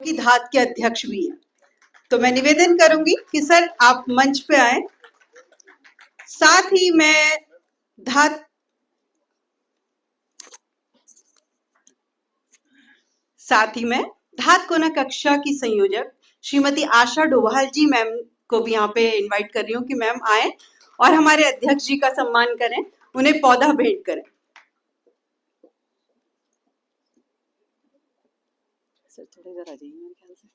की धात के अध्यक्ष भी हैं। तो मैं निवेदन करूंगी कि सर आप मंच पे आए। साथ ही मैं धात कोना कक्षा की संयोजक श्रीमती आशा डोभाल जी मैम को भी यहाँ पे इनवाइट कर रही हूँ कि मैम आए और हमारे अध्यक्ष जी का सम्मान करें, उन्हें पौधा भेंट करें। सर थोड़ा इधर आ जाइए मेरे ख्याल से।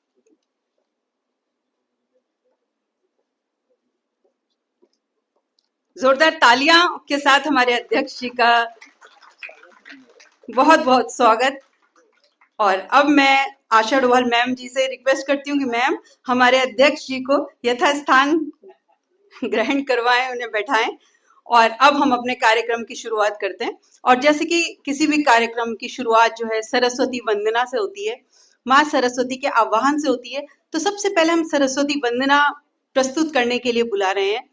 जोरदार तालियां के साथ हमारे अध्यक्ष जी का बहुत बहुत स्वागत। और अब मैं आशा डोभाल मैम जी से रिक्वेस्ट करती हूँ कि मैम हमारे अध्यक्ष जी को यथास्थान ग्रहण करवाएं, उन्हें बैठाएं और अब हम अपने कार्यक्रम की शुरुआत करते हैं। और जैसे कि किसी भी कार्यक्रम की शुरुआत जो है सरस्वती वंदना से होती है, माँ सरस्वती के आह्वान से होती है, तो सबसे पहले हम सरस्वती वंदना प्रस्तुत करने के लिए बुला रहे हैं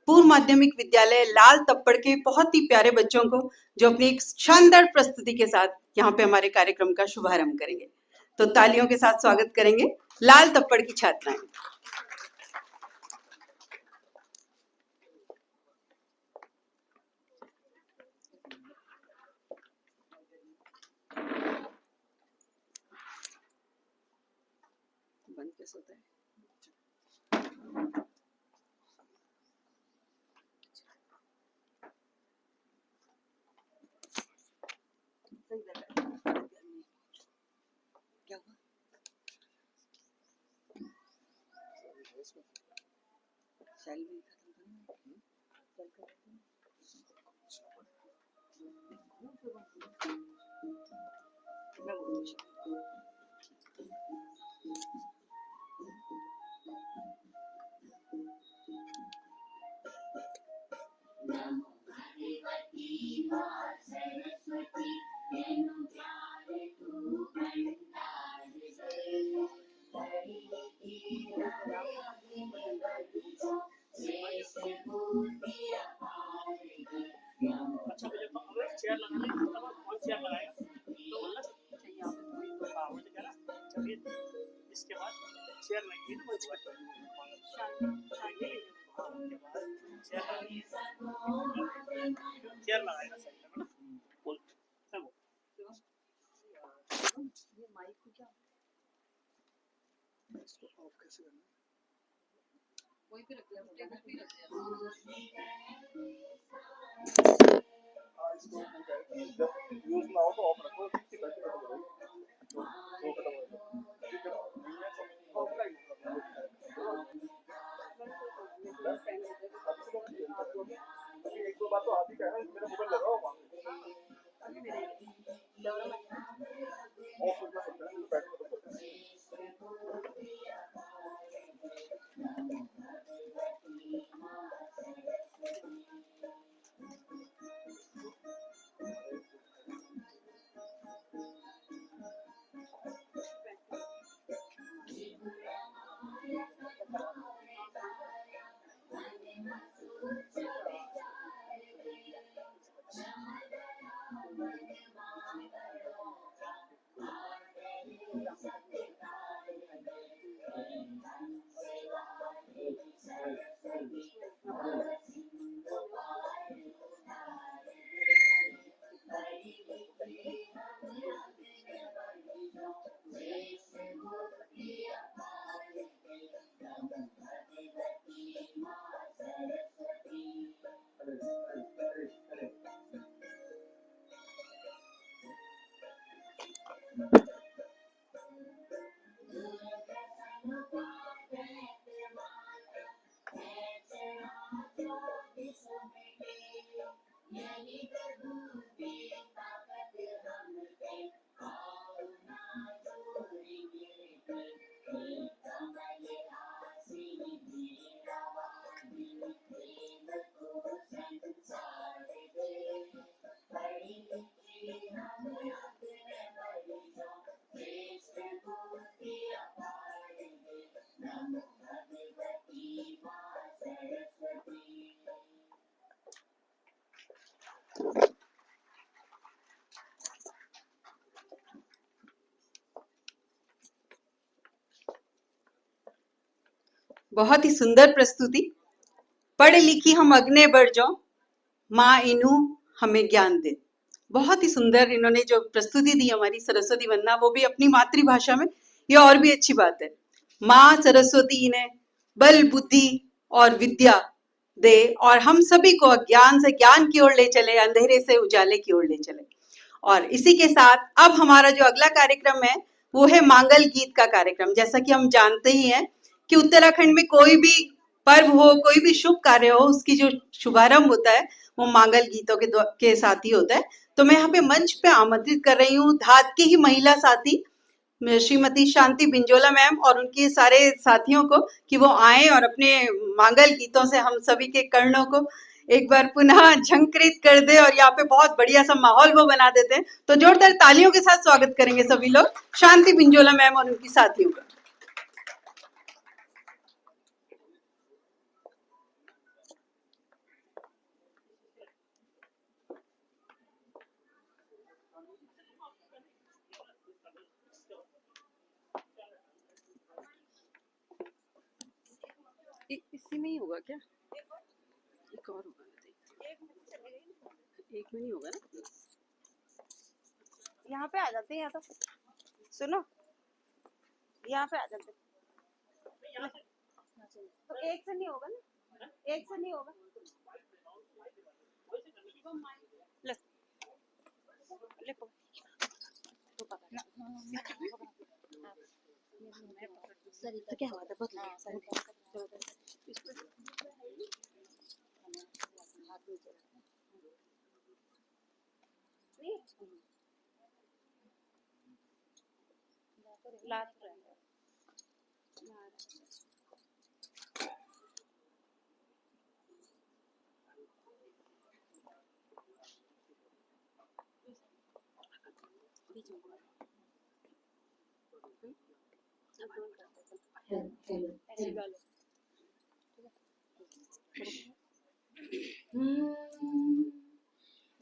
पूर्व माध्यमिक विद्यालय लाल तप्पड़ के बहुत ही प्यारे बच्चों को, जो अपनी एक शानदार प्रस्तुति के साथ यहाँ पे हमारे कार्यक्रम का शुभारंभ करेंगे। तो तालियों के साथ स्वागत करेंगे लाल तप्पड़ की छात्राएं। बंद कैसे होता है? क्या हुआ? सेल भी खत्म चेयर लगाने कौन चेयर लगाएगा तो इसके बाद चेयर लगेगी ना मंच पर चेयर लगाएगा सही है ना बोल ये माइक को क्या इसको ऑफ कैसे करना वहीं पे रख दिया टेबल पे रख दिया जब यूज ना हो तो ऑफ रखो इससे बैठे बैठे तो खत्म हो जाएगा। एक दो बार तो आदि का है मेरा मोबाइल लगाओ ऑफ करना पड़ता है बैठ बहुत ही सुंदर प्रस्तुति। पढ़ लिखी हम अग्ने बढ़ जाओ, माँ इनू हमें ज्ञान दे। बहुत ही सुंदर इन्होंने जो प्रस्तुति दी हमारी सरस्वती वंदना, वो भी अपनी मातृभाषा में, ये और भी अच्छी बात है। माँ सरस्वती इन्हें बल बुद्धि और विद्या दे और हम सभी को अज्ञान से ज्ञान की ओर ले चले, अंधेरे से उजाले की ओर ले चले। और इसी के साथ अब हमारा जो अगला कार्यक्रम है वो है मांगल गीत का कार्यक्रम। जैसा कि हम जानते ही हैं कि उत्तराखंड में कोई भी पर्व हो, कोई भी शुभ कार्य हो, उसकी जो शुभारंभ होता है वो मांगल गीतों के साथ ही होता है। तो मैं यहाँ पे मंच पे आमंत्रित कर रही हूँ धात की ही महिला साथी श्रीमती शांति बिंजोला मैम और उनके सारे साथियों को कि वो आए और अपने मांगल गीतों से हम सभी के कर्णों को एक बार पुनः झंकृत कर दे और यहाँ पे बहुत बढ़िया सा माहौल वो बना देते हैं। तो जोरदार तालियों के साथ स्वागत करेंगे सभी लोग शांति बिंजोला मैम और उनकी साथियों का। इसी में ही होगा क्या? एक और होगा, एक में नहीं होगा ना? यहाँ पे आ जाते हैं, या तो सुनो यहाँ पे आ जाते हैं। तो एक से नहीं होगा ना, एक से नहीं होगा। तो क्या हुआ था?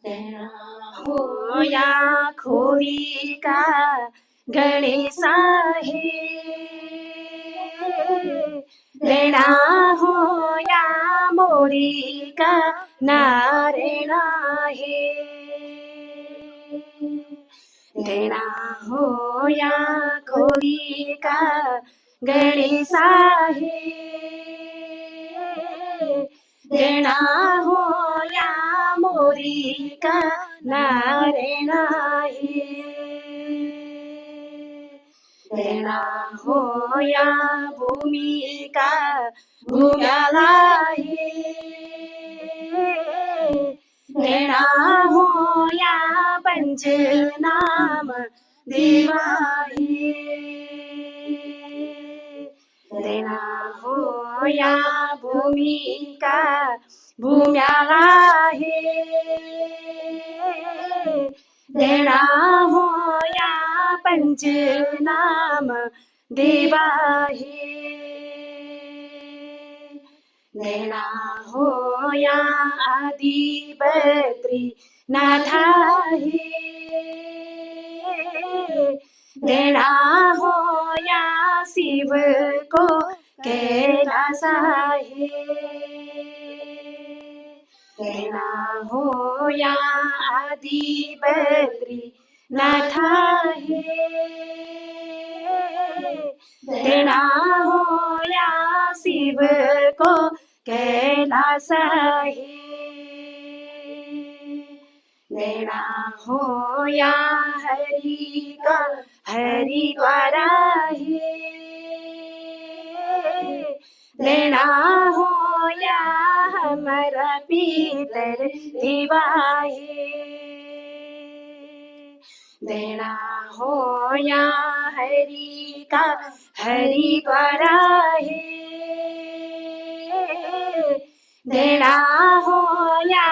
देना हो या खोरी का गणेशा है, देना हो या मोरी का नारायणा है, देना हो या खोरी का गणेशा है, देना हो या मोरी का नारायणा है, देना हो या भूमि का भूम्याला है, देना हो या पंचनाम देवा है, देना हो या भूमि का भूम्याला है, देना हो या पंचनाम देवा है, देना हो या आदि बद्री नाथा है, देना हो या शिव को कैलासा है, देना हो या आदि बद्री नाथा है, देना हो या शिव को कैलासा है, देना हो या हरि का हरिद्वारा है, देना हो या हमारा पीतर देवा है, देना हो या हरि का हरिद्वारा है, देना हो या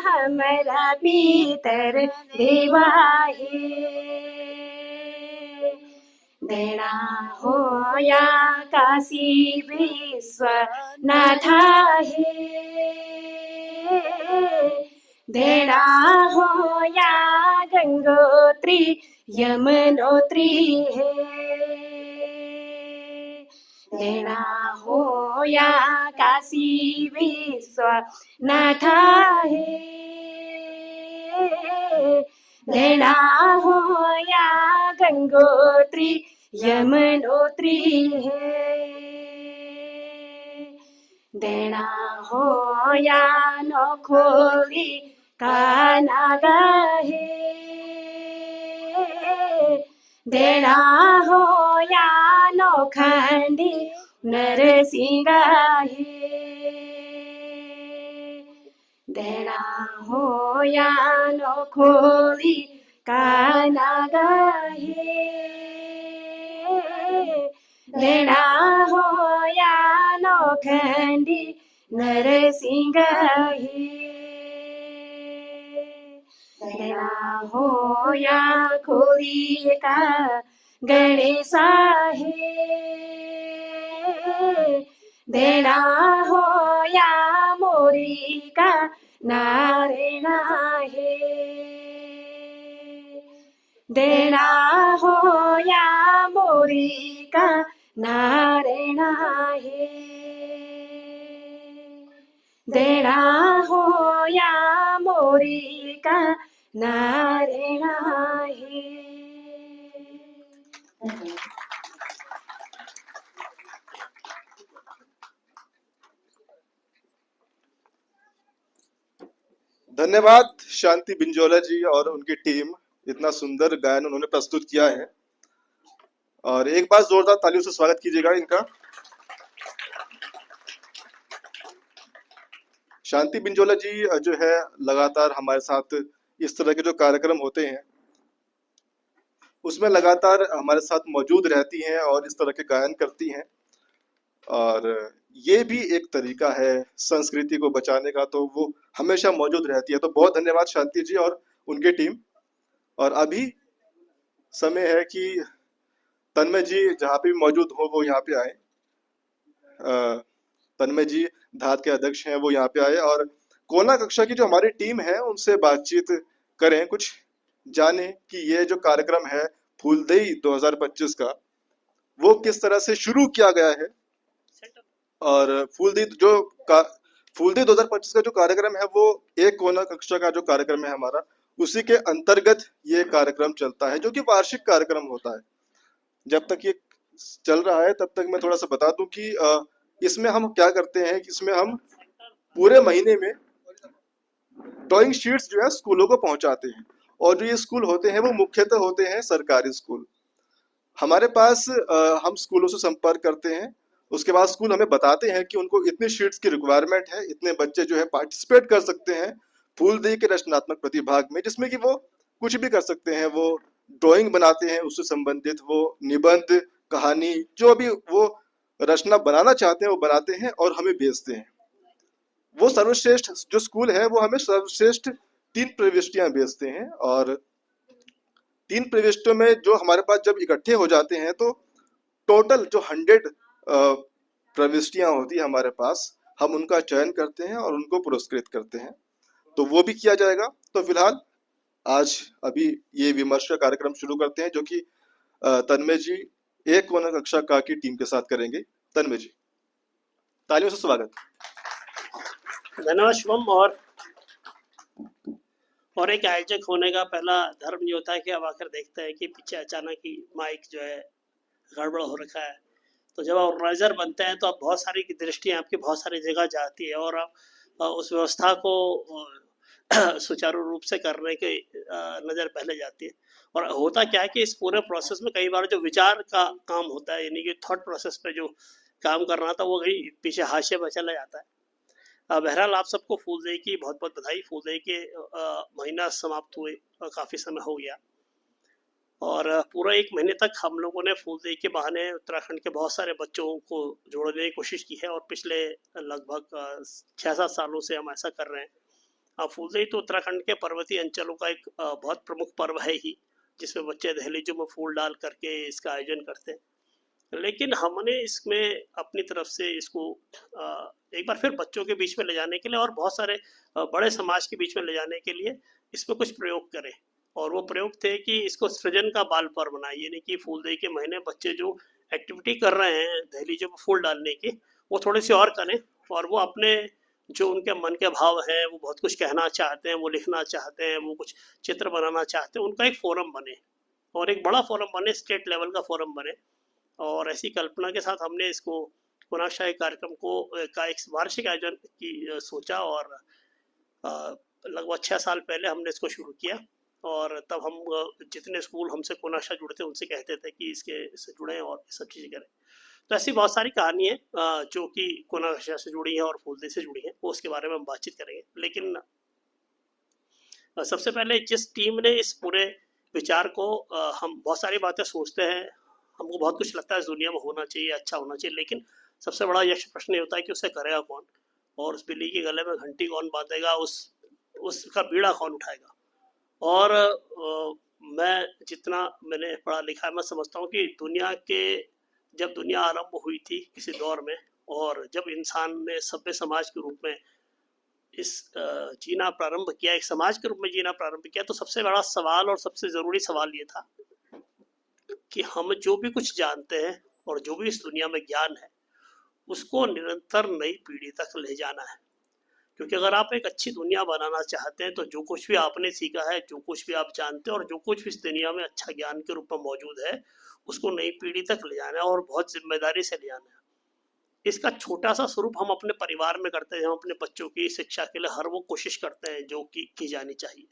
हमारा पीतर देवा है, देना हो या काशी विश्वनाथा है, देना हो या गंगोत्री यमुनोत्री है, देना हो हो या काशी विश्वनाथ हे, देना हो या गंगोत्री यमुनोत्री है, देना हो या नौखोली का नागा है, देना हो या नौखंडी नरसिंह है, देना हो या नौखोली का नागा है, देना हो या नौखंडी नरसिंह है, देना हो या खोली का गणेश है, देना हो या मोरी का नारायण है, देना हो या मोरी का नारायण है, देना हो या मोरी का नारायण है। धन्यवाद शांति बिंजोला जी और उनकी टीम, इतना सुंदर गायन उन्होंने प्रस्तुत किया है। और एक बार जोरदार तालियों से स्वागत कीजिएगा इनका। शांति बिंजोला जी जो है लगातार हमारे साथ इस तरह के जो कार्यक्रम होते हैं उसमें लगातार हमारे साथ मौजूद रहती हैं और इस तरह के गायन करती हैं, और ये भी एक तरीका है संस्कृति को बचाने का, तो वो हमेशा मौजूद रहती है। तो बहुत धन्यवाद शांति जी और उनकी टीम। और अभी समय है कि तन्मय जी जहाँ पे भी मौजूद हो वो यहाँ पे आए। तन्मय जी धात के अध्यक्ष हैं, वो यहाँ पे आए और कोना कक्षा की जो हमारी टीम है उनसे बातचीत करें, कुछ जाने कि ये जो कार्यक्रम है फूलदेई 2025 का वो किस तरह से शुरू किया गया है, और फूलदेई 2025 का जो कार्यक्रम है वो एक कोना कक्षा का जो कार्यक्रम है हमारा, उसी के अंतर्गत ये कार्यक्रम चलता है, जो कि वार्षिक कार्यक्रम होता है। जब तक ये चल रहा है तब तक मैं थोड़ा सा बता दूं कि इसमें हम क्या करते हैं कि इसमें हम पूरे महीने में ड्राइंग शीट्स जो है स्कूलों को पहुंचाते हैं, और जो ये स्कूल होते हैं वो मुख्यतः होते हैं सरकारी स्कूल। हमारे पास हम स्कूलों से संपर्क करते हैं, उसके बाद स्कूल हमें बताते हैं कि उनको इतनी शीट्स की रिक्वायरमेंट है, इतने बच्चे जो है पार्टिसिपेट कर सकते हैं फूलदेई के रचनात्मक प्रतिभाग में, जिसमें कि वो कुछ भी कर सकते हैं। वो ड्राइंग बनाते हैं, उससे संबंधित वो निबंध, कहानी, जो भी वो रचना बनाना चाहते हैं वो बनाते हैं और हमें भेजते हैं। वो सर्वश्रेष्ठ जो स्कूल है वो हमें सर्वश्रेष्ठ 3 प्रविष्टियां भेजते हैं, और 3 प्रविष्टियों में जो हमारे पास जब इकट्ठे हो जाते हैं तो टोटल जो 100 प्रविष्टियां होती है हमारे पास, हम उनका चयन करते हैं और उनको पुरस्कृत करते हैं। तो वो भी किया जाएगा। तो फिलहाल आज अभी ये विमर्श का कार्यक्रम शुरू करते हैं, जो कि तन्मय जी एक कोना कक्षा का की टीम के साथ करेंगे। तन्मय जी, तालियों से स्वागत। धन्यवाद शुभम। और एक आयोजक होने का पहला धर्म ये होता है कि अब आकर देखते हैं कि पीछे अचानक ही माइक जो है गड़बड़ हो रखा है। तो जब ऑर्गेनाइजर बनते हैं तो अब बहुत सारी दृष्टियाँ आपकी बहुत सारी जगह जाती है, और उस व्यवस्था को सुचारू रूप से करने की नज़र पहले जाती है। और होता क्या है कि इस पूरे प्रोसेस में कई बार जो विचार का काम होता है, यानी कि थॉट प्रोसेस पे जो काम करना था वो कहीं पीछे हाशिए पर चला जाता है। बहरहाल आप सबको फूलदेई की बहुत बहुत बधाई। फूलदेई के महीना समाप्त हुए काफ़ी समय हो गया, और पूरा 1 महीने तक हम लोगों ने फूलदेई के बहाने उत्तराखंड के बहुत सारे बच्चों को जोड़ने की कोशिश की है, और पिछले लगभग 6-7 सालों से हम ऐसा कर रहे हैं। फूलदेई तो उत्तराखंड के पर्वतीय अंचलों का एक बहुत प्रमुख पर्व है ही, जिसमें बच्चे दहलीजों में फूल डाल करके इसका आयोजन करते हैं। लेकिन हमने इसमें अपनी तरफ से इसको एक बार फिर बच्चों के बीच में ले जाने के लिए और बहुत सारे बड़े समाज के बीच में ले जाने के लिए इसमें कुछ प्रयोग करें। और वो प्रयोग थे कि इसको सृजन का बाल पर्व बनाए, यानी कि फूलदेई के महीने बच्चे जो एक्टिविटी कर रहे हैं दहलीजों में फूल डालने की, वो थोड़ी सी और करें, और वो अपने जो उनके मन के भाव हैं, वो बहुत कुछ कहना चाहते हैं, वो लिखना चाहते हैं, वो कुछ चित्र बनाना चाहते हैं, उनका एक फोरम बने, और एक बड़ा फोरम बने, स्टेट लेवल का फोरम बने। और ऐसी कल्पना के साथ हमने इसको कुनाशाही कार्यक्रम को का एक वार्षिक आयोजन की सोचा, और लगभग 6 साल पहले हमने इसको शुरू किया। और तब हम जितने स्कूल हमसे कोनाशा जुड़े थे उनसे कहते थे कि इससे जुड़ें और ये सब चीज़ें करें। तो ऐसी बहुत सारी कहानी है जो कि कोनाशा से जुड़ी हैं और फूलदे से जुड़ी हैं, वो उसके बारे में हम बातचीत करेंगे। लेकिन सबसे पहले जिस टीम ने इस पूरे विचार को हम बहुत सारी बातें सोचते हैं, हमको बहुत कुछ लगता है इस दुनिया में होना चाहिए, अच्छा होना चाहिए, लेकिन सबसे बड़ा यक्ष प्रश्न ये होता है कि उसे करेगा कौन, और उस बिल्ली के गले में घंटी कौन बांधेगा, उसका बीड़ा कौन उठाएगा। और मैं जितना मैंने पढ़ा लिखा है, मैं समझता हूँ कि जब दुनिया आरंभ हुई थी किसी दौर में, और जब इंसान ने सभ्य समाज के रूप में जीना प्रारंभ किया, एक समाज के रूप में जीना प्रारंभ किया, तो सबसे बड़ा सवाल और सबसे ज़रूरी सवाल ये था कि हम जो भी कुछ जानते हैं और जो भी इस दुनिया में ज्ञान है, उसको निरंतर नई पीढ़ी तक ले जाना है। क्योंकि अगर आप एक अच्छी दुनिया बनाना चाहते हैं, तो जो कुछ भी आपने सीखा है, जो कुछ भी आप जानते हैं, और जो कुछ भी इस दुनिया में अच्छा ज्ञान के रूप में मौजूद है, उसको नई पीढ़ी तक ले जाना है, और बहुत जिम्मेदारी से ले जाना है। इसका छोटा सा स्वरूप हम अपने परिवार में करते हैं। हम अपने बच्चों की शिक्षा के लिए हर वो कोशिश करते हैं जो की जानी चाहिए।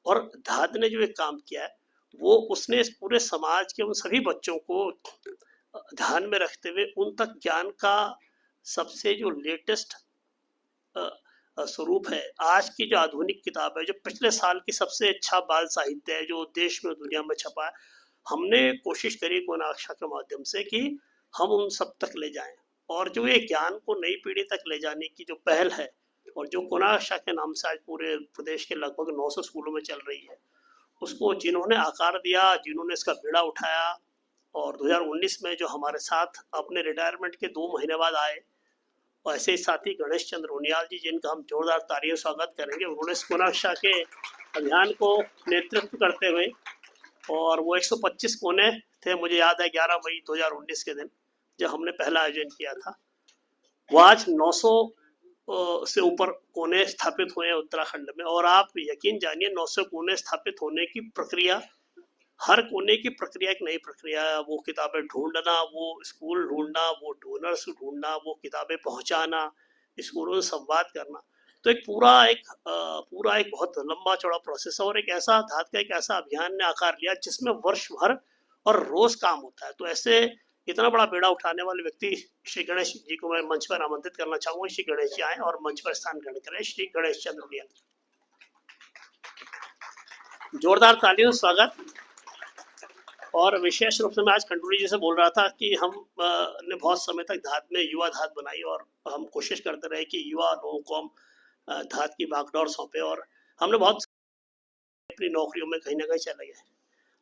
और धाद ने जो एक काम किया है, वो उसने इस पूरे समाज के उन सभी बच्चों को ध्यान में रखते हुए उन तक ज्ञान का सबसे जो लेटेस्ट स्वरूप है, आज की जो आधुनिक किताब है, जो पिछले साल की सबसे अच्छा बाल साहित्य है जो देश में दुनिया में छपा है, हमने कोशिश करी कोनाशा के माध्यम से कि हम उन सब तक ले जाएं। और जो ये ज्ञान को नई पीढ़ी तक ले जाने की जो पहल है, और जो कोनाशा के नाम से आज पूरे प्रदेश के लगभग 900 स्कूलों में चल रही है, उसको जिन्होंने आकार दिया, जिन्होंने इसका बीड़ा उठाया, और 2019 में जो हमारे साथ अपने रिटायरमेंट के 2 महीने बाद आए, और ऐसे ही साथी गणेश चंद्र उनियाल जी, जिनका हम जोरदार तालियों से स्वागत करेंगे, उन्होंने इस कोनाशा के अभियान को नेतृत्व करते हुए, और वो 125 कोने थे, मुझे याद है 11 मई 2019 के दिन जब हमने पहला आयोजन किया था। वो आज 900 से ऊपर कोने स्थापित हुए हैं उत्तराखंड में। और आप यकीन जानिए, 900 कोने स्थापित होने की प्रक्रिया, हर कोने की प्रक्रिया एक नई प्रक्रिया है। वो किताबें ढूंढना, वो स्कूल ढूंढना, वो डोनर्स ढूंढना, वो किताबें पहुंचाना, स्कूलों से संवाद करना, तो एक पूरा एक बहुत लंबा चौड़ा प्रोसेस है। और एक ऐसा धाद का एक ऐसा अभियान ने आकार लिया जिसमें वर्ष भर और रोज काम होता है। तो ऐसे इतना बड़ा बेड़ा उठाने वाले व्यक्ति श्री गणेश जी को मैं मंच पर आमंत्रित करना चाहूंगा। श्री गणेश जी आए और मंच पर स्थान ग्रहण करें। श्री गणेश चंद्र उनियाल, जोरदार तालियों से स्वागत। और विशेष रूप से मैं आज खंडूरी जी से बोल रहा था कि हम ने बहुत समय तक धाद में युवा धाद बनाई, और हम कोशिश करते रहे कि युवा लोगों को हम धाद की बागडोर सौंपे, और हमने बहुत अपनी नौकरियों में कहीं ना कहीं चले गए।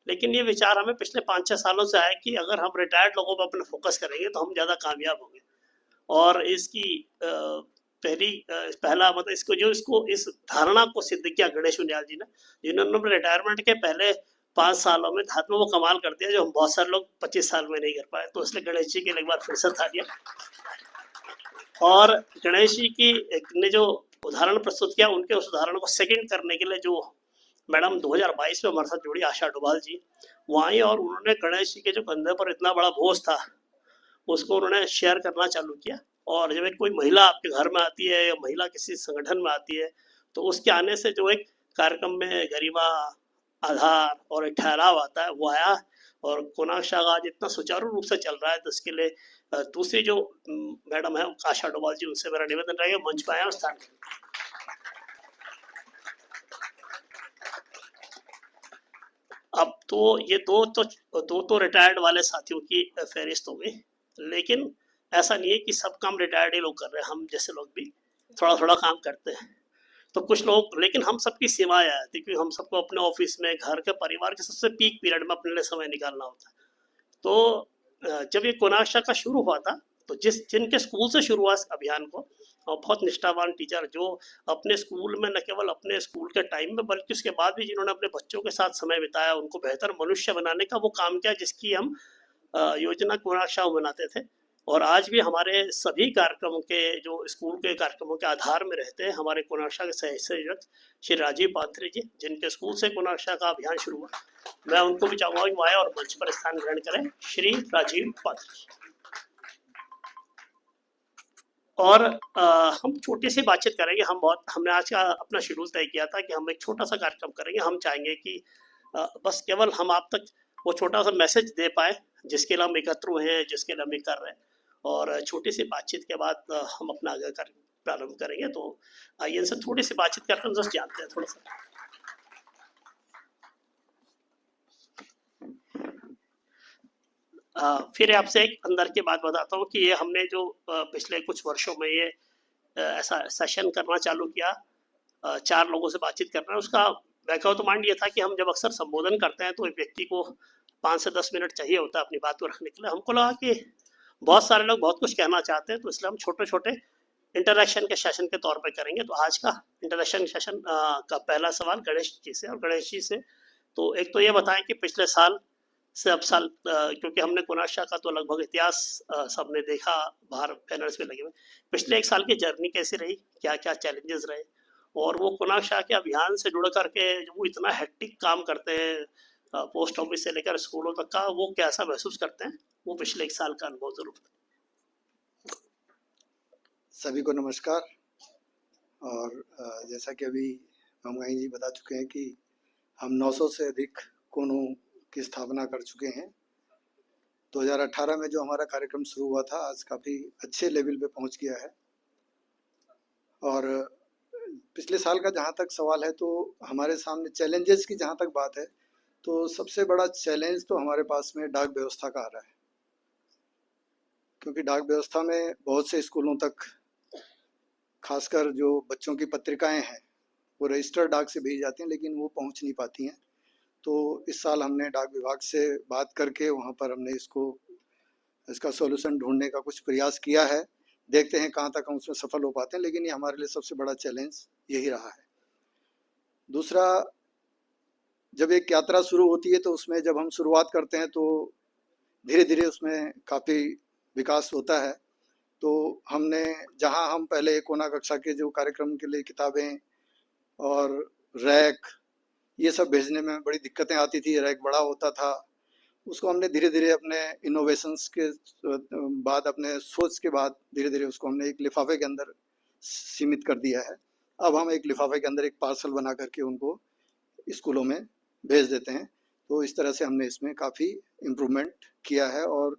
लेकिन ये विचार हमें पिछले 5-6 सालों से आया कि अगर हम रिटायर्ड लोगों पर अपना फोकस करेंगे तो हम ज़्यादा कामयाब होंगे। और इसकी पहला मतलब इस धारणा को सिद्ध किया गणेश उनियाल जी ने, जिन्होंने रिटायरमेंट के पहले 5 सालों में धाद में वो कमाल कर दिया जो हम बहुत सारे लोग 25 साल में नहीं कर पाए। तो इसलिए गणेश जी के एक बार फिर से था दिया। और गणेश जी की ने जो उदाहरण प्रस्तुत किया, उनके उस उदाहरण को सेकंड करने के लिए जो मैडम 2022 में हमारे साथ जुड़ी, आशा डोभाल जी, वो आई, और उन्होंने गणेश जी के जो कंधे पर इतना बड़ा बोझ था उसको उन्होंने शेयर करना चालू किया। और जब एक कोई महिला आपके घर में आती है या महिला किसी संगठन में आती है, तो उसके आने से जो एक कार्यक्रम में गरिमा, आधार और एक ठहराव आता है, वो आया। और कोनाशा आज इतना सुचारू रूप से चल रहा है, तो इसके लिए दूसरी जो मैडम है आशा डोभाल जी, उनसे मेरा निवेदन रहेगा मंच पर आया और स्थान। अब तो ये दो रिटायर्ड वाले साथियों की फहरिस्त हो गई, लेकिन ऐसा नहीं है कि सब काम रिटायर्ड ही लोग कर रहे हैं। हम जैसे लोग भी थोड़ा थोड़ा काम करते हैं। तो कुछ लोग, लेकिन हम सबकी सीमाएं आती, क्योंकि हम सबको अपने ऑफिस में, घर के, परिवार के सबसे पीक पीरियड में अपने लिए समय निकालना होता है। तो जब ये कोनाशा का शुरू हुआ था, तो जिनके स्कूल से शुरू हुआ इस अभियान को, और बहुत निष्ठावान टीचर जो अपने स्कूल में, न केवल अपने स्कूल के टाइम में बल्कि उसके बाद भी जिन्होंने अपने बच्चों के साथ समय बिताया, उनको बेहतर मनुष्य बनाने का वो काम किया जिसकी हम योजना कोनाशा बनाते थे। और आज भी हमारे सभी कार्यक्रमों के जो स्कूल के कार्यक्रमों के आधार में रहते हैं हमारे कोनाक्षा के सह संयोजक श्री राजीव पात्रे जी, जिनके स्कूल से कोनाक्षा का अभियान शुरू हुआ। मैं उनको भी चाहूँगा कि वो आए और मंच पर स्थान ग्रहण करें। श्री राजीव पात्रे जी। और हम छोटी सी बातचीत करेंगे। हमने आज का अपना शेड्यूल तय किया था कि हम एक छोटा सा कार्यक्रम करेंगे। हम चाहेंगे कि बस केवल हम आप तक वो छोटा सा मैसेज दे पाए जिसके लिए हम एकत्र हुए हैं, जिसके लिए हम ये कर रहे हैं। और छोटी सी बातचीत के बाद हम अपना आगे कार्यक्रम प्रारंभ करेंगे। तो आइए इनसे थोड़ी सी बातचीत करके हम जस्ट जानते हैं थोड़ा सा। फिर आपसे एक अंदर की बात बताता हूँ कि ये हमने जो पिछले कुछ वर्षों में ये ऐसा सेशन करना चालू किया, 4 लोगों से बातचीत करना, उसका बैकग्राउंड माइंड ये था कि हम जब अक्सर संबोधन करते हैं तो एक व्यक्ति को 5 से 10 मिनट चाहिए होता है अपनी बात को रखने के लिए। हमको लगा कि बहुत सारे लोग बहुत कुछ कहना चाहते हैं, तो इसलिए हम छोटे छोटे इंटरेक्शन के सेशन के तौर पर करेंगे। तो आज का इंटरेक्शन सेशन का पहला सवाल गणेश जी से। और गणेश जी से तो एक तो ये बताएं कि पिछले साल से अब साल, क्योंकि हमने कोनाक्षा का तो लगभग इतिहास सबने देखा, बाहर बैनर्स में लगे हुए, पिछले 1 साल की जर्नी कैसी रही, क्या क्या चैलेंजेस रहे, और वो कोनाक्षा के अभियान से जुड़ करके जो वो इतना हेक्टिक काम करते हैं पोस्ट ऑफिस से लेकर स्कूलों तक का, वो कैसा महसूस करते हैं, वो पिछले 1 साल का अनुभव जरूर। सभी को नमस्कार। और जैसा कि अभी ममगाई जी बता चुके हैं कि हम 900 से अधिक कोनों की स्थापना कर चुके हैं। 2018 में जो हमारा कार्यक्रम शुरू हुआ था आज काफ़ी अच्छे लेवल पे पहुंच गया है। और पिछले साल का जहां तक सवाल है तो हमारे सामने चैलेंजेस की जहां तक बात है तो सबसे बड़ा चैलेंज तो हमारे पास में डाक व्यवस्था का आ रहा है, क्योंकि डाक व्यवस्था में बहुत से स्कूलों तक खासकर जो बच्चों की पत्रिकाएं हैं वो रजिस्टर्ड डाक से भेजी जाती हैं लेकिन वो पहुंच नहीं पाती हैं। तो इस साल हमने डाक विभाग से बात करके वहां पर हमने इसका सॉल्यूशन ढूंढने का कुछ प्रयास किया है। देखते हैं कहाँ तक हम उसमें सफल हो पाते हैं, लेकिन ये हमारे लिए सबसे बड़ा चैलेंज यही रहा है। दूसरा, जब एक यात्रा शुरू होती है तो उसमें जब हम शुरुआत करते हैं तो धीरे धीरे उसमें काफ़ी विकास होता है। तो हमने जहाँ हम पहले कोना कक्षा के जो कार्यक्रम के लिए किताबें और रैक ये सब भेजने में बड़ी दिक्कतें आती थी, रैक बड़ा होता था, उसको हमने धीरे धीरे अपने इनोवेशंस के बाद, अपने सोच के बाद धीरे धीरे उसको हमने एक लिफाफे के अंदर सीमित कर दिया है। अब हम एक लिफाफे के अंदर एक पार्सल बना करके उनको स्कूलों में भेज देते हैं। तो इस तरह से हमने इसमें काफ़ी इम्प्रूवमेंट किया है और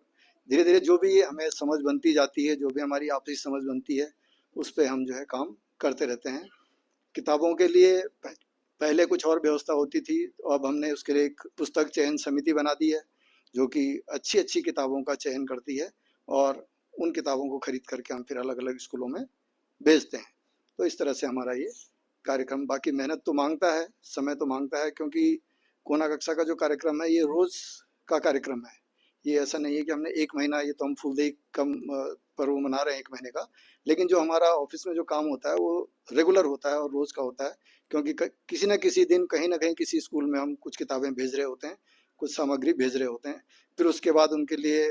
धीरे धीरे जो भी हमें समझ बनती जाती है, जो भी हमारी आपसी समझ बनती है, उस पर हम जो है काम करते रहते हैं। किताबों के लिए पहले कुछ और व्यवस्था होती थी, तो अब हमने उसके लिए एक पुस्तक चयन समिति बना दी है जो कि अच्छी अच्छी किताबों का चयन करती है और उन किताबों को खरीद करके हम फिर अलग अलग स्कूलों में भेजते हैं। तो इस तरह से हमारा ये कार्यक्रम, बाकी मेहनत तो मांगता है, समय तो मांगता है, क्योंकि कोना कक्षा का जो कार्यक्रम है ये रोज़ का कार्यक्रम है। ये ऐसा नहीं है कि हमने 1 महीना, ये तो हम फुल डे कम पर्व मना रहे हैं 1 महीने का, लेकिन जो हमारा ऑफिस में जो काम होता है वो रेगुलर होता है और रोज़ का होता है, क्योंकि किसी न किसी दिन कहीं ना कहीं किसी स्कूल में हम कुछ किताबें भेज रहे होते हैं, कुछ सामग्री भेज रहे होते हैं। फिर उसके बाद उनके लिए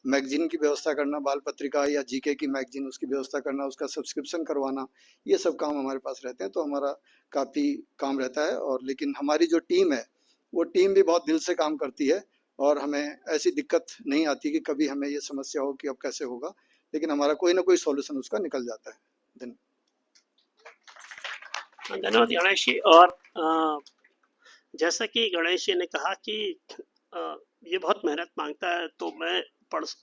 मैगजीन की व्यवस्था करना, बाल पत्रिका या जीके की मैगजीन उसकी व्यवस्था करना, उसका सब्सक्रिप्शन करवाना, ये सब काम हमारे पास रहते हैं। तो हमारा काफ़ी काम रहता है। और लेकिन हमारी जो टीम है वो टीम भी बहुत दिल से काम करती है और हमें ऐसी दिक्कत नहीं आती कि कभी हमें ये समस्या हो कि अब कैसे होगा, लेकिन हमारा कोई ना कोई सॉल्यूशन उसका निकल जाता है। धन्यवाद गणेश जी। और जैसा कि गणेश जी ने कहा कि ये बहुत मेहनत मांगता है, तो मैं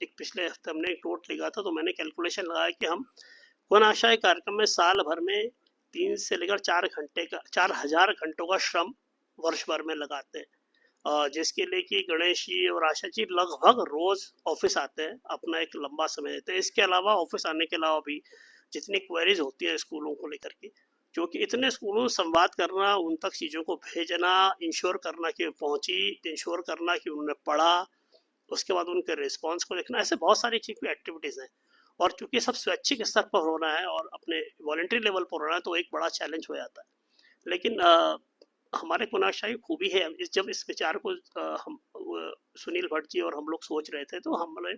एक पिछले हफ्ते हमने एक नोट लिखा था, तो मैंने कैलकुलेशन लगाया कि हम कोनाक्षा कार्यक्रम में साल भर में 3 से लेकर 4,000 घंटों का श्रम वर्ष भर में लगाते हैं, जिसके लिए कि गणेश जी और आशा जी लगभग रोज ऑफिस आते हैं, अपना एक लंबा समय देते हैं। इसके अलावा ऑफिस आने के अलावा भी जितनी क्वेरीज होती है स्कूलों को लेकर के, क्योंकि इतने स्कूलों से संवाद करना, उन तक चीज़ों को भेजना, इंश्योर करना कि पहुंची, इंश्योर करना कि उन्होंने पढ़ा, उसके बाद उनके रिस्पॉन्स को देखना, ऐसे बहुत सारी चीज़ की एक्टिविटीज़ हैं। और चूंकि सब स्वैच्छिक स्तर पर हो रहा है और अपने वॉलंटरी लेवल पर हो रहा है, तो एक बड़ा चैलेंज हो जाता है। लेकिन हमारे कोनाक्षा की खूबी है, जब इस विचार को हम सुनील भट्ट जी और हम लोग सोच रहे थे, तो हमने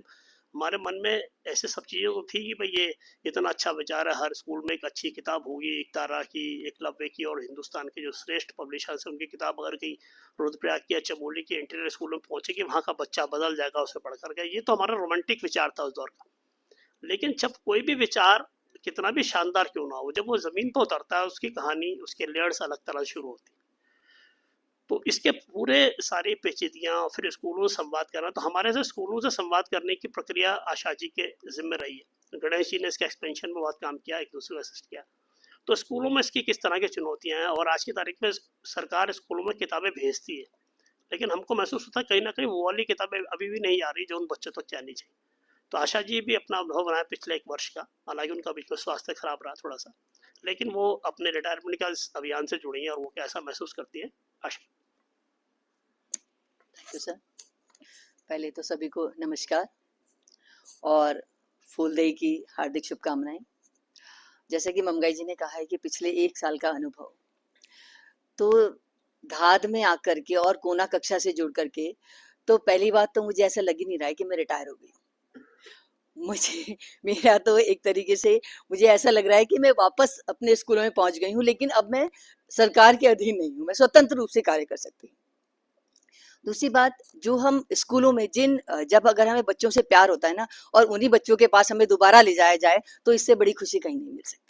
हमारे मन में ऐसे सब चीज़ें तो थी कि भाई ये इतना अच्छा विचार है, हर स्कूल में एक अच्छी किताब होगी, एक तारा की, एकलव्य की और हिंदुस्तान के जो श्रेष्ठ पब्लिशर्स हैं उनकी किताब अगर कहीं रुद्रप्रयाग की या चमोली की इंटीरियर स्कूलों में पहुंचेगी, वहाँ का बच्चा बदल जाएगा उसे पढ़ करके। ये तो हमारा रोमांटिक विचार था उस दौर का। लेकिन जब कोई भी विचार कितना भी शानदार क्यों ना हो, जब वो ज़मीन पर उतरता है उसकी कहानी, उसके लेयर्स अलग तरह शुरू होती है। तो इसके पूरे सारी पेचीदियाँ, फिर स्कूलों से संवाद करना, तो हमारे से स्कूलों से संवाद करने की प्रक्रिया आशा जी के जिम्मे रही है। गणेश जी ने इसके एक्सपेंशन में बहुत काम किया, एक दूसरे को असिस्ट किया। तो स्कूलों में इसकी किस तरह की चुनौतियाँ हैं, और आज की तारीख में सरकार स्कूलों में किताबें भेजती है, लेकिन हमको महसूस होता है कहीं ना कहीं वो वाली किताबें अभी भी नहीं आ रही जो उन बच्चों तक जानी चाहिए। तो आशा जी भी अपना अनुभव बनाए पिछले 1 वर्ष का, हालांकि उनका बीच में स्वास्थ्य खराब रहा थोड़ा सा, लेकिन वो अपने रिटायरमेंट का इस अभियान से जुड़ी हैं और वो कैसा महसूस करती है। आशा। Thank you sir. पहले तो सभी को नमस्कार और फूलदेई की हार्दिक शुभकामनाएं। जैसे कि ममगाई जी ने कहा है कि पिछले 1 साल का अनुभव, तो धाद में आकर के और कोना कक्षा से जुड़ करके, तो पहली बात तो मुझे ऐसा लग ही नहीं रहा है कि मैं रिटायर हो गई। मुझे मेरा तो एक तरीके से मुझे ऐसा लग रहा है कि मैं वापस अपने स्कूलों में पहुंच गई हूँ, लेकिन अब मैं सरकार के अधीन नहीं हूँ, मैं स्वतंत्र रूप से कार्य कर सकती हूँ। दूसरी बात, जो हम स्कूलों में जब अगर हमें बच्चों से प्यार होता है ना, और उन्हीं बच्चों के पास हमें दोबारा ले जाया जाए, तो इससे बड़ी खुशी कहीं नहीं मिल सकती।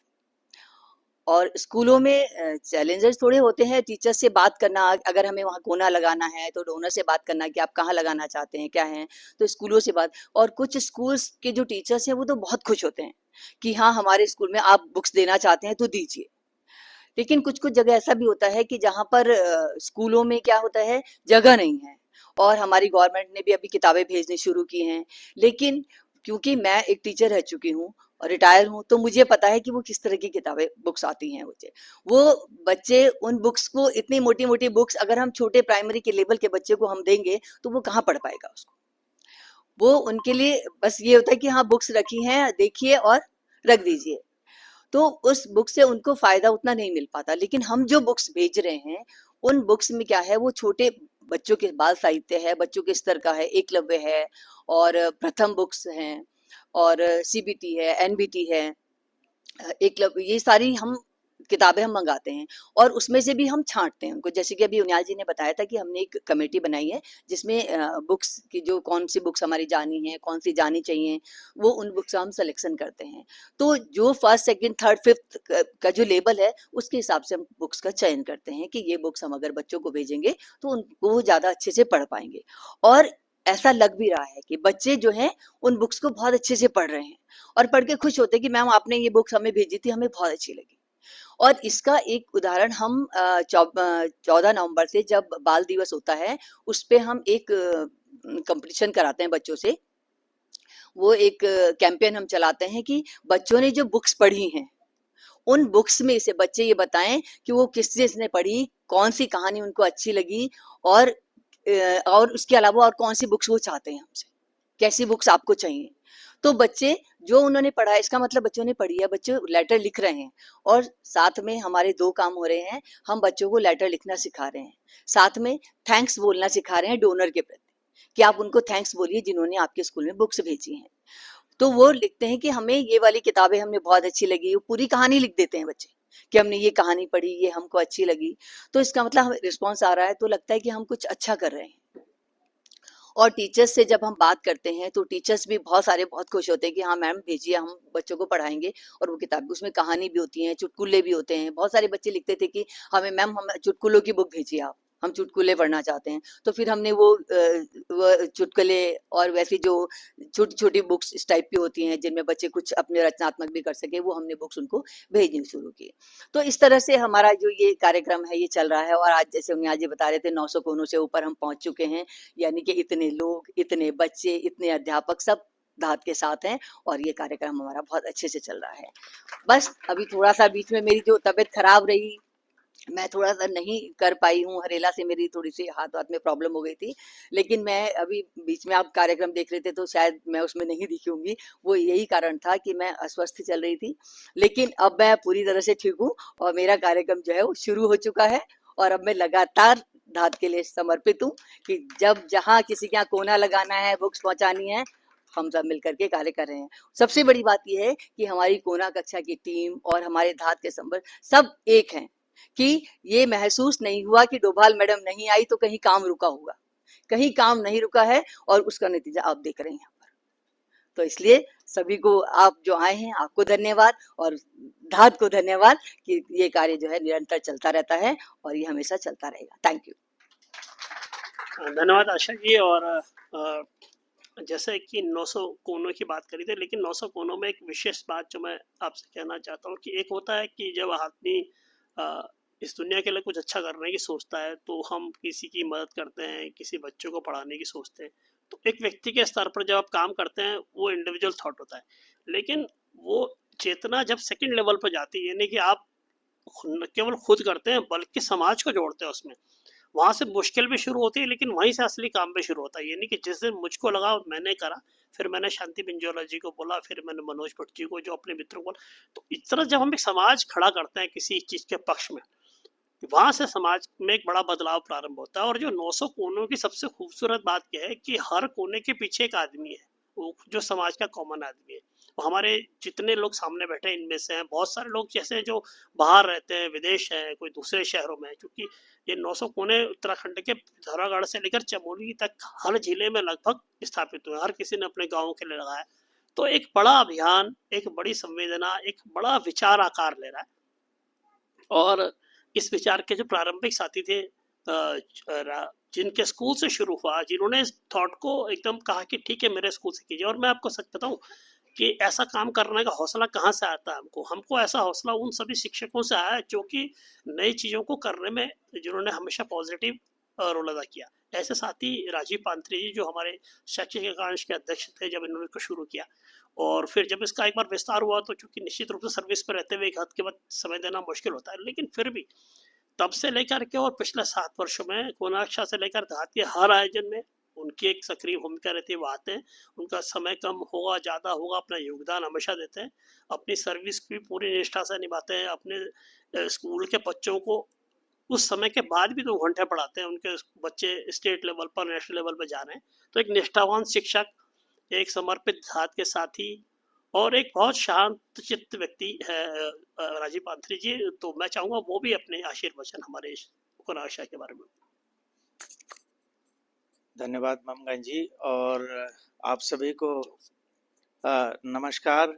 और स्कूलों में चैलेंजेस थोड़े होते हैं, टीचर से बात करना, अगर हमें वहाँ कोना लगाना है तो डोनर से बात करना कि आप कहाँ लगाना चाहते हैं, क्या है, तो स्कूलों से बात। और कुछ स्कूल्स के जो टीचर्स हैं वो तो बहुत खुश होते हैं कि हाँ हमारे स्कूल में आप बुक्स देना चाहते हैं तो दीजिए। लेकिन कुछ कुछ जगह ऐसा भी होता है कि जहाँ पर स्कूलों में क्या होता है, जगह नहीं है, और हमारी गवर्नमेंट ने भी अभी किताबें भेजनी शुरू की हैं, लेकिन क्योंकि मैं एक टीचर रह चुकी हूँ और रिटायर हूँ, तो मुझे पता है कि वो किस तरह की किताबें बुक्स आती हैं। वो बच्चे उन बुक्स को, इतनी मोटी मोटी बुक्स अगर हम छोटे प्राइमरी के लेवल के बच्चे को हम देंगे तो वो कहाँ पढ़ पाएगा उसको। वो उनके लिए बस ये होता है कि हाँ बुक्स रखी हैं, देखिए और रख दीजिए, तो उस बुक से उनको फायदा उतना नहीं मिल पाता। लेकिन हम जो बुक्स भेज रहे हैं उन बुक्स में क्या है, वो छोटे बच्चों के बाल साहित्य है, बच्चों के स्तर का है, एकलव्य है और प्रथम बुक्स हैं और सीबीटी है, एनबीटी है, एकलव्य, ये सारी हम किताबें हम मंगाते हैं और उसमें से भी हम छांटते हैं उनको। जैसे कि अभी उनियाल जी ने बताया था कि हमने एक कमेटी बनाई है जिसमें बुक्स की जो कौन सी बुक्स हमारी जानी है, कौन सी जानी चाहिए, वो उन बुक्स का हम सिलेक्शन करते हैं। तो जो फर्स्ट सेकंड थर्ड फिफ्थ का जो लेवल है उसके हिसाब से हम बुक्स का चयन करते हैं कि ये बुक्स हम अगर बच्चों को भेजेंगे तो उनको ज़्यादा अच्छे से पढ़ पाएंगे। और ऐसा लग भी रहा है कि बच्चे जो हैं उन बुक्स को बहुत अच्छे से पढ़ रहे हैं और पढ़ के खुश होते हैं कि मैम आपने ये बुक्स हमें भेजी थी, हमें बहुत अच्छी लगी। और इसका एक उदाहरण हम 14 नवंबर से जब बाल दिवस होता है उस पे हम एक कंपटीशन कराते हैं बच्चों से। वो एक कैंपेन हम चलाते हैं कि बच्चों ने जो बुक्स पढ़ी हैं उन बुक्स में से बच्चे ये बताएं कि वो किस चीज ने पढ़ी, कौन सी कहानी उनको अच्छी लगी और उसके अलावा और कौन सी बुक्स वो चाहते हैं हमसे, कैसी बुक्स आपको चाहिए। तो बच्चे जो उन्होंने पढ़ा है, इसका मतलब बच्चों ने पढ़ी है, बच्चे लेटर लिख रहे हैं। और साथ में हमारे 2 काम हो रहे हैं, हम बच्चों को लेटर लिखना सिखा रहे हैं, साथ में थैंक्स बोलना सिखा रहे हैं डोनर के प्रति कि आप उनको थैंक्स बोलिए जिन्होंने आपके स्कूल में बुक्स भेजी हैं। तो वो लिखते हैं कि हमें ये वाली किताबें हमें बहुत अच्छी लगी, वो पूरी कहानी लिख देते हैं बच्चे कि हमने ये कहानी पढ़ी, ये हमको अच्छी लगी। तो इसका मतलब हमें रिस्पॉन्स आ रहा है, तो लगता है कि हम कुछ अच्छा कर रहे हैं। और टीचर्स से जब हम बात करते हैं तो टीचर्स भी बहुत सारे बहुत खुश होते हैं कि हाँ मैम भेजिए, हम बच्चों को पढ़ाएंगे। और वो किताब उसमें कहानी भी होती है, चुटकुले भी होते हैं। बहुत सारे बच्चे लिखते थे कि हमें मैम हम चुटकुलों की बुक भेजिए, आप हम चुटकुले पढ़ना चाहते हैं। तो फिर हमने वो चुटकुले और वैसी जो छोटी छोटी बुक्स इस टाइप की होती हैं जिनमें बच्चे कुछ अपने रचनात्मक भी कर सके, वो हमने बुक्स उनको भेजनी शुरू की। तो इस तरह से हमारा जो ये कार्यक्रम है ये चल रहा है। और आज जैसे उनियाल जी बता रहे थे 900 कोनों से ऊपर हम पहुंच चुके हैं, यानी कि इतने लोग, इतने बच्चे, इतने अध्यापक सब धात के साथ हैं और ये कार्यक्रम हमारा बहुत अच्छे से चल रहा है। बस अभी थोड़ा सा बीच में मेरी जो तबीयत खराब रही, मैं थोड़ा सा नहीं कर पाई हूँ, हरेला से मेरी थोड़ी सी हाथ में प्रॉब्लम हो गई थी। लेकिन मैं अभी बीच में आप कार्यक्रम देख रहे थे तो शायद मैं उसमें नहीं दिखी होंगी, वो यही कारण था कि मैं अस्वस्थ चल रही थी। लेकिन अब मैं पूरी तरह से ठीक हूँ और मेरा कार्यक्रम जो है वो शुरू हो चुका है और अब मैं लगातार धात के लिए समर्पित हूँ कि जब जहाँ किसी के यहाँ कोना लगाना है, बुक्स पहुँचानी है, हम सब मिलकर के कार्य कर रहे हैं। सबसे बड़ी बात यह है कि हमारी कोना कक्षा की टीम और हमारे धात के संपर्क सब एक हैं, कि ये महसूस नहीं हुआ कि डोभाल मैडम नहीं आई तो कहीं काम रुका होगा। कहीं काम नहीं रुका है और उसका नतीजा आप देख रहे हैं यहाँ पर। तो इसलिए सभी को, आप जो आए हैं आपको धन्यवाद, और धात को धन्यवाद कि ये कार्य जो है निरंतर चलता रहता है और ये हमेशा चलता रहेगा। Thank you. धन्यवाद आशा जी। और जैसे कि 900 कोनों की बात करी थी, लेकिन 900 कोनों में एक विशेष बात जो मैं आपसे कहना चाहता हूँ कि एक होता है कि जब आदमी इस दुनिया के लिए कुछ अच्छा करने की सोचता है तो हम किसी की मदद करते हैं, किसी बच्चों को पढ़ाने की सोचते हैं। तो एक व्यक्ति के स्तर पर जब आप काम करते हैं वो इंडिविजुअल थॉट होता है, लेकिन वो चेतना जब सेकंड लेवल पर जाती है, यानी कि आप न केवल खुद करते हैं बल्कि समाज को जोड़ते हैं उसमें, वहां से मुश्किल भी शुरू होती है, लेकिन वहीं से असली काम भी शुरू होता है। यानी कि जिस दिन मुझको लगा मैंने करा, फिर मैंने शांति बिंजोला जी को बोला, फिर मैंने मनोज भट्ट जी को, जो अपने मित्रों को बोला। तो इस तरह जब हम एक समाज खड़ा करते हैं किसी चीज के पक्ष में, वहां से समाज में एक बड़ा बदलाव प्रारंभ होता है। और जो 900 कोनों की सबसे खूबसूरत बात यह है कि हर कोने के पीछे एक आदमी है, वो जो समाज का कॉमन आदमी है। वो हमारे जितने लोग सामने बैठे हैं इनमें से हैं बहुत सारे लोग जैसे जो बाहर रहते हैं, विदेश हैं, कोई दूसरे शहरों में है, क्योंकि ये 900 कोने उत्तराखंड के पिथौरागढ़ से लेकर चमोली तक हर जिले में लगभग स्थापित हुए। हर किसी ने अपने गाँव के लिए लगाया। तो एक बड़ा अभियान, एक बड़ी संवेदना, एक बड़ा विचार आकार ले रहा है। और इस विचार के जो प्रारंभिक साथी थे, जिनके स्कूल से शुरू हुआ, जिन्होंने इस थॉट को एकदम कहा कि ठीक है मेरे स्कूल से कीजिए। और मैं आपको सच बताऊं कि ऐसा काम करने का हौसला कहाँ से आता है हमको ऐसा हौसला उन सभी शिक्षकों से आया जो कि नई चीज़ों को करने में, जिन्होंने हमेशा पॉजिटिव रोल अदा किया। ऐसे साथी राजीव पांत्री जी, जो हमारे शैक्षिक एकांश के अध्यक्ष थे जब इन्होंने इसको शुरू किया, और फिर जब इसका एक बार विस्तार हुआ तो चूंकि निश्चित रूप से सर्विस पर रहते हुए एक हद के बाद समय देना मुश्किल होता है, लेकिन फिर भी तब से लेकर के और पिछले 7 वर्षों में कोनाक्षा से लेकर धात के हर आयोजन में उनकी एक सक्रिय भूमिका रहती है। वो आते हैं, उनका समय कम होगा ज़्यादा होगा, अपना योगदान हमेशा देते हैं, अपनी सर्विस की पूरी निष्ठा से निभाते हैं, अपने स्कूल के बच्चों को उस समय के बाद भी 2 घंटे पढ़ाते हैं। उनके बच्चे स्टेट लेवल पर, नेशनल लेवल पर जा रहे हैं। तो एक निष्ठावान शिक्षक, एक समर्पित धात के साथी और एक बहुत शांत चित्त व्यक्ति है राजीव पांत्री जी। तो मैं चाहूंगा वो भी अपने आशीर्वचन हमारे कोनाक्षा के बारे में। धन्यवाद ममगन जी, और आप सभी को नमस्कार।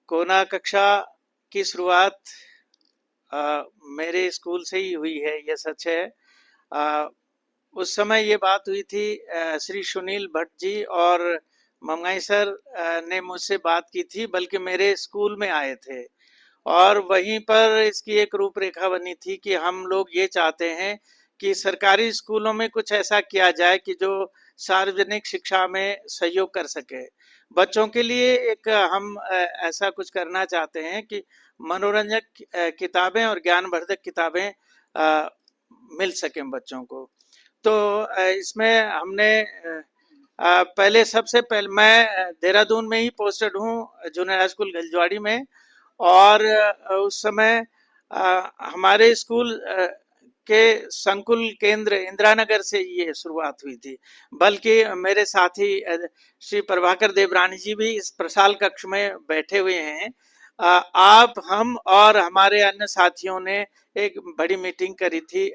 कोना कक्षा की शुरुआत मेरे स्कूल से ही हुई है, ये सच है। उस समय ये बात हुई थी, श्री सुनील भट्ट जी और ममगाई सर ने मुझसे बात की थी, बल्कि मेरे स्कूल में आए थे, और वहीं पर इसकी एक रूपरेखा बनी थी कि हम लोग ये चाहते हैं कि सरकारी स्कूलों में कुछ ऐसा किया जाए कि जो सार्वजनिक शिक्षा में सहयोग कर सके। बच्चों के लिए एक हम ऐसा कुछ करना चाहते हैं कि मनोरंजक किताबें और ज्ञानवर्धक किताबें मिल सकें बच्चों को। तो इसमें हमने पहले, सबसे पहले मैं देहरादून में ही पोस्टेड हूँ, जूनियर हाई स्कूल गलजवाड़ी में, और उस समय हमारे स्कूल के संकुल केंद्र इंदिरा नगर से ये शुरुआत हुई थी। बल्कि मेरे साथी श्री प्रभाकर देवरानी जी भी इस प्रसाल कक्ष में बैठे हुए हैं। आप, हम और हमारे अन्य साथियों ने एक बड़ी मीटिंग करी थी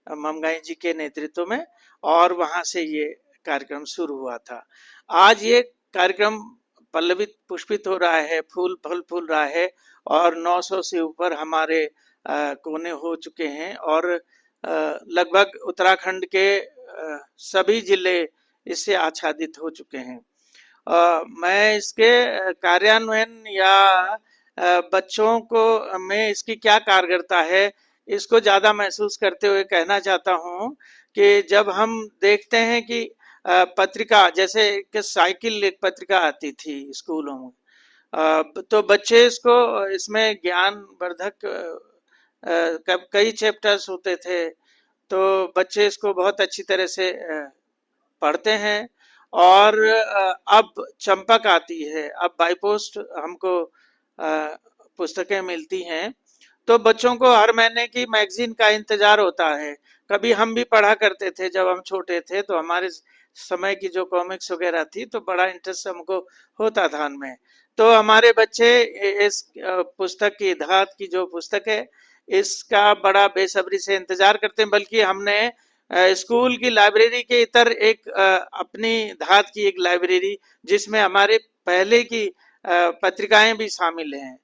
ममगाई जी के नेतृत्व में, और वहां से ये कार्यक्रम शुरू हुआ था। आज ये कार्यक्रम पल्लवित पुष्पित हो रहा है, फूल रहा है, और 900 से ऊपर हमारे कोने हो चुके हैं, और लगभग उत्तराखंड के सभी जिले इससे आच्छादित हो चुके हैं। मैं इसके कार्यान्वयन या बच्चों को में इसकी क्या कारगरता है, इसको ज़्यादा महसूस करते हुए कहना चाहता हूँ कि जब हम देखते हैं कि पत्रिका, जैसे कि साइकिल एक पत्रिका आती थी स्कूलों में, तो बच्चे इसमें ज्ञानवर्धक कई चैप्टर्स होते थे, तो बच्चे इसको बहुत अच्छी तरह से पढ़ते हैं। और अब चंपक आती है, अब बाई पोस्ट हमको पुस्तकें मिलती हैं, तो बच्चों को हर महीने की मैगजीन का इंतजार होता है। कभी हम भी पढ़ा करते थे जब हम छोटे थे, तो हमारे समय की जो कॉमिक्स वगैरह थी, तो बड़ा इंटरेस्ट हमको होता था उनमें। तो हमारे बच्चे इस पुस्तक की, धात की जो पुस्तक है, इसका बड़ा बेसब्री से इंतजार करते हैं। बल्कि हमने स्कूल की लाइब्रेरी के इतर एक अपनी धात की एक लाइब्रेरी, जिसमें हमारे पहले की पत्रिकाएं भी शामिल हैं,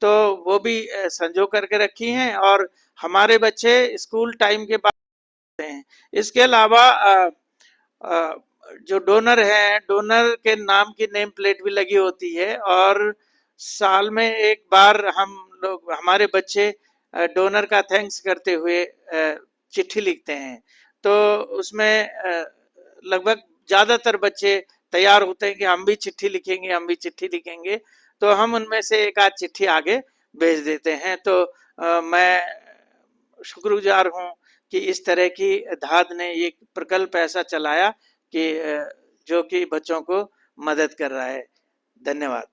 तो वो भी संजो करके रखी हैं, और हमारे बच्चे स्कूल टाइम के बाद हैं। इसके अलावा जो डोनर है, डोनर के नाम की नेम प्लेट भी लगी होती है, और साल में एक बार हम लोग, हमारे बच्चे डोनर का थैंक्स करते हुए चिट्ठी लिखते हैं। तो उसमें लगभग ज्यादातर बच्चे तैयार होते हैं कि हम भी चिट्ठी लिखेंगे, हम भी चिट्ठी लिखेंगे। तो हम उनमें से एक आध चिट्ठी आगे भेज देते हैं। तो मैं शुक्रगुजार हूँ कि इस तरह की धात ने ये प्रकल्प ऐसा चलाया कि जो कि बच्चों को मदद कर रहा है। धन्यवाद।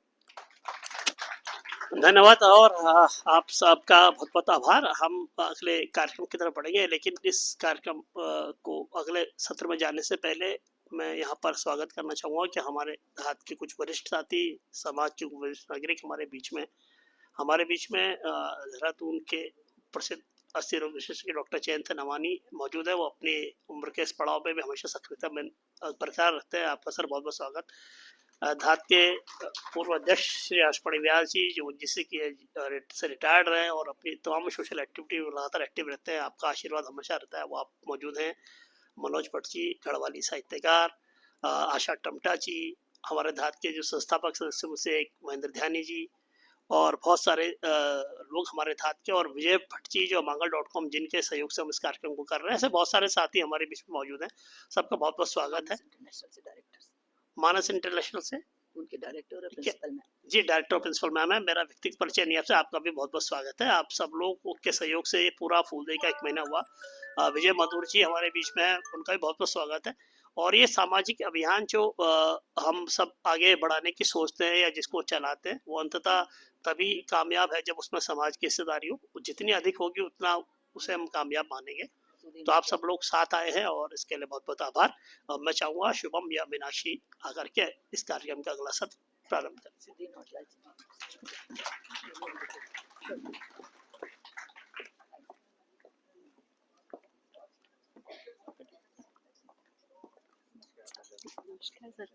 धन्यवाद और आप सबका बहुत बहुत आभार। हम अगले कार्यक्रम की तरफ बढ़ेंगे, लेकिन इस कार्यक्रम को अगले सत्र में जाने से पहले मैं यहाँ पर स्वागत करना चाहूँगा कि हमारे हाथ के कुछ वरिष्ठ साथी, समाज के वरिष्ठ नागरिक हमारे बीच में देहरादून के प्रसिद्ध अस्सी रोग विशेषज्ञ डॉक्टर जयंत नवानी मौजूद है। वो अपनी उम्र के इस पड़ाव में भी हमेशा सक्रियता में बरकरार रखते हैं। आपका सर बहुत बहुत स्वागत। धात के पूर्व अध्यक्ष श्री आशुपणि व्यास जी, जो जिससे कि से रिटायर्ड रहे और अपनी तमाम सोशल एक्टिविटी में लगातार एक्टिव रहते हैं, आपका आशीर्वाद हमेशा रहता है, वो आप मौजूद हैं। मनोज भट्ट जी, गढ़वाली साहित्यकार, आशा टमटा जी, हमारे धात के जो संस्थापक सदस्य मुझसे एक महेंद्र ध्यानी जी, और बहुत सारे लोग हमारे धात के, और विजय भट्ट जी जो mangal.com जिनके सहयोग से हम इस कार्यक्रम को कर रहे हैं। ऐसे बहुत सारे साथी हमारे बीच में मौजूद हैं। सबका बहुत बहुत स्वागत है। मानस इंटरनेशनल से उनके डायरेक्टर और प्रिंसिपल मैम जी, डायरेक्टर और प्रिंसिपल मैम है। मेरा व्यक्तिगत परिचय नहीं आपसे, आपका भी बहुत बहुत स्वागत है। आप सब लोग के सहयोग से ये पूरा फूलदेई का 1 महीना हुआ। विजय मधुर जी हमारे बीच में है, उनका भी बहुत बहुत स्वागत है। और ये सामाजिक अभियान जो हम सब आगे बढ़ाने की सोचते हैं या जिसको चलाते हैं, वो अंततः तभी कामयाब है जब उसमें समाज की हिस्सेदारी हो। जितनी अधिक होगी उतना उसे हम कामयाब मानेंगे। तो आप सब लोग साथ आए हैं और इसके लिए बहुत बहुत आभार। मैं चाहूँगा शुभम या मीनाक्षी आकर के इस कार्यक्रम का अगला सत्र प्रारंभ करें। नमस्कार सर।